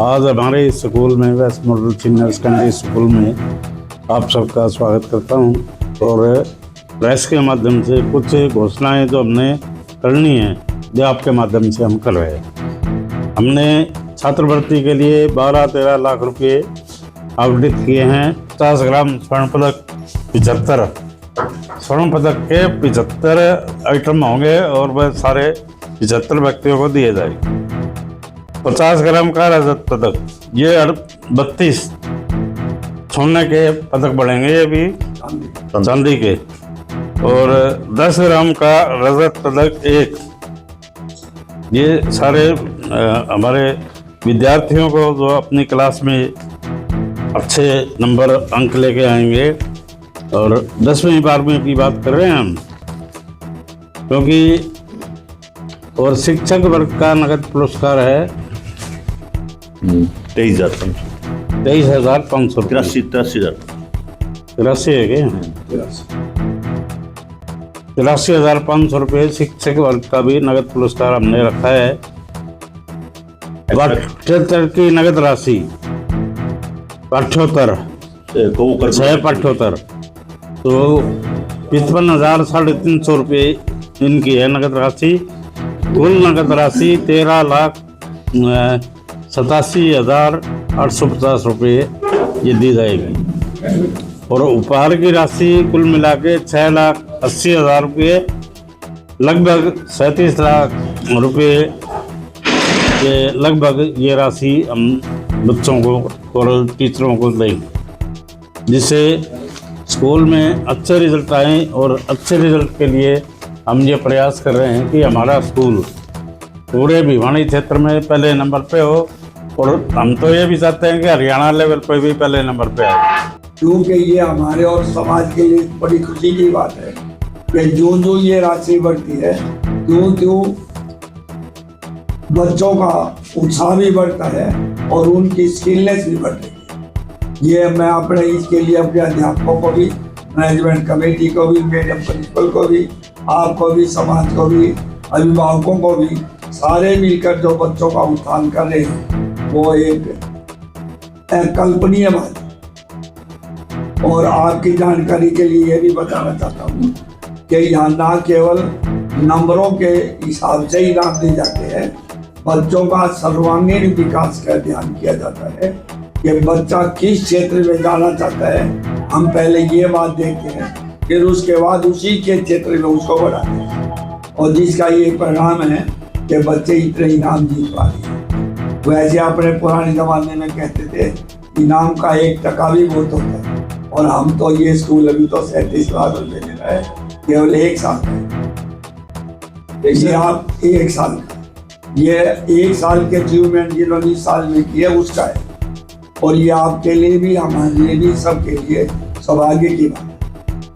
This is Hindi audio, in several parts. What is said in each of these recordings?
आज हमारे स्कूल में west model senior secondary school में आप सबका स्वागत करता हूं और प्रेस के माध्यम से कुछ घोषणाएं जो हमने करनी है जो आपके माध्यम से हम कर रहे हैं। हमने छात्रवृत्ति के लिए 12-13 लाख रुपए आवंटित किए हैं। 50 ग्राम स्वर्ण पदक 75 स्वर्ण पदक के 75 आइटम होंगे और वह सारे 75 व्यक्तियों को दिए जाएंगे। 50 ग्राम का रजत पदक, ये 32 सोने के पदक बढ़ेंगे, ये भी चांदी के, और 10 ग्राम का रजत पदक 1, ये सारे हमारे विद्यार्थियों को जो अपनी क्लास में अच्छे नंबर अंक लेके आएंगे। और 10वीं 12वीं की बात कर रहे हैं हम, क्योंकि और शिक्षक वर्ग का नगद पुरस्कार है 23,500 तिरासी है क्या? 83,500 रुपये शिक्षक वर्ग का भी नगद पुरस्कार हमने रखा है। पाठ्येतर की नगद राशि पाठ्योत्तर तो 55,350 रुपये इनकी है नगद राशि। कुल नगद राशि 13,87,850 रुपये ये दी जाएगी और उपहार की राशि कुल मिला के 6,80,000 रुपये, लगभग 37 लाख रुपये के लगभग ये राशि हम बच्चों को और टीचरों को देंगे, जिससे स्कूल में अच्छे रिजल्ट आए। और अच्छे रिजल्ट के लिए हम ये प्रयास कर रहे हैं कि हमारा स्कूल पूरे भिवानी क्षेत्र में पहले नंबर पे हो, और हम तो ये भी चाहते हैं कि हरियाणा लेवल पे भी पहले नंबर पे आए, क्योंकि ये हमारे और समाज के लिए बड़ी खुशी की बात है कि जो ये राशि बढ़ती है त्यों बच्चों का उत्साह भी बढ़ता है और उनकी स्किलनेस भी बढ़ती है। ये मैं अपने इसके लिए अपने अध्यापकों को भी, मैनेजमेंट कमेटी को भी, मैडम प्रिंसिपल को भी, आपको भी, समाज को भी, अभिभावकों को भी, सारे मिलकर जो बच्चों का उत्थान कर रहे हैं वो एक अकल्पनीय बात है। और आपकी जानकारी के लिए ये भी बताना चाहता हूँ कि यहाँ ना केवल नंबरों के हिसाब से इनाम दिए जाते हैं, बच्चों का सर्वांगीण विकास का ध्यान किया जाता है कि बच्चा किस क्षेत्र में जाना चाहता है। हम पहले ये बात देखते हैं, फिर उसके बाद उसी के क्षेत्र में उसको बढ़ाते हैं, और जिसका ये परिणाम है कि बच्चे इतने इनाम जीत पा रहे हैं। वैसे अपने पुराने ज़माने में कहते थे इनाम का 1% भी बहुत होता है, और हम तो ये स्कूल अभी तो 37 लाख रुपये दे रहा है केवल 1 साल का। ये आप 1 साल का, ये 1 साल के अचीवमेंट जिन्होंने इस साल में किया उसका है, और ये आपके लिए भी, हमारे लिए भी, सबके लिए सौभाग्य की बात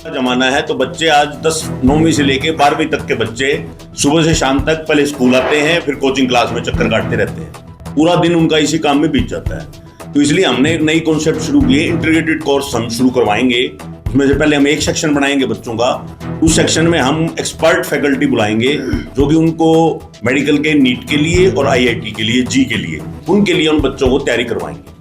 जमाना है। तो बच्चे आज 9वीं से लेके 12वीं तक के बच्चे सुबह से शाम तक पहले स्कूल आते हैं, फिर कोचिंग क्लास में चक्कर काटते रहते हैं, पूरा दिन उनका इसी काम में बीत जाता है। तो इसलिए हमने एक नई कॉन्सेप्ट शुरू की है, इंटीग्रेटेड कोर्स हम शुरू करवाएंगे। उसमें से पहले हम एक सेक्शन बनाएंगे बच्चों का, उस सेक्शन में हम एक्सपर्ट फैकल्टी बुलाएंगे जो कि उनको मेडिकल के नीट के लिए और IIT के लिए, जी के लिए, उनके लिए उन बच्चों को तैयारी करवाएंगे।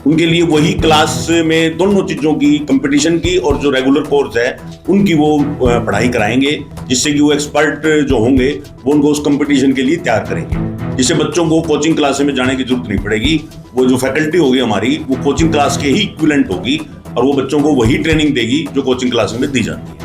उनके लिए वही क्लास में दोनों चीज़ों की, कंपटीशन की और जो रेगुलर कोर्स है उनकी वो पढ़ाई कराएंगे, जिससे कि वो एक्सपर्ट जो होंगे वो उनको उस कंपटीशन के लिए तैयार करेंगे, जिससे बच्चों को कोचिंग क्लास में जाने की जरूरत नहीं पड़ेगी। वो जो फैकल्टी होगी हमारी वो कोचिंग क्लास के ही इक्विवेलेंट होगी और वो बच्चों को वही ट्रेनिंग देगी जो कोचिंग क्लास में दी जाती है।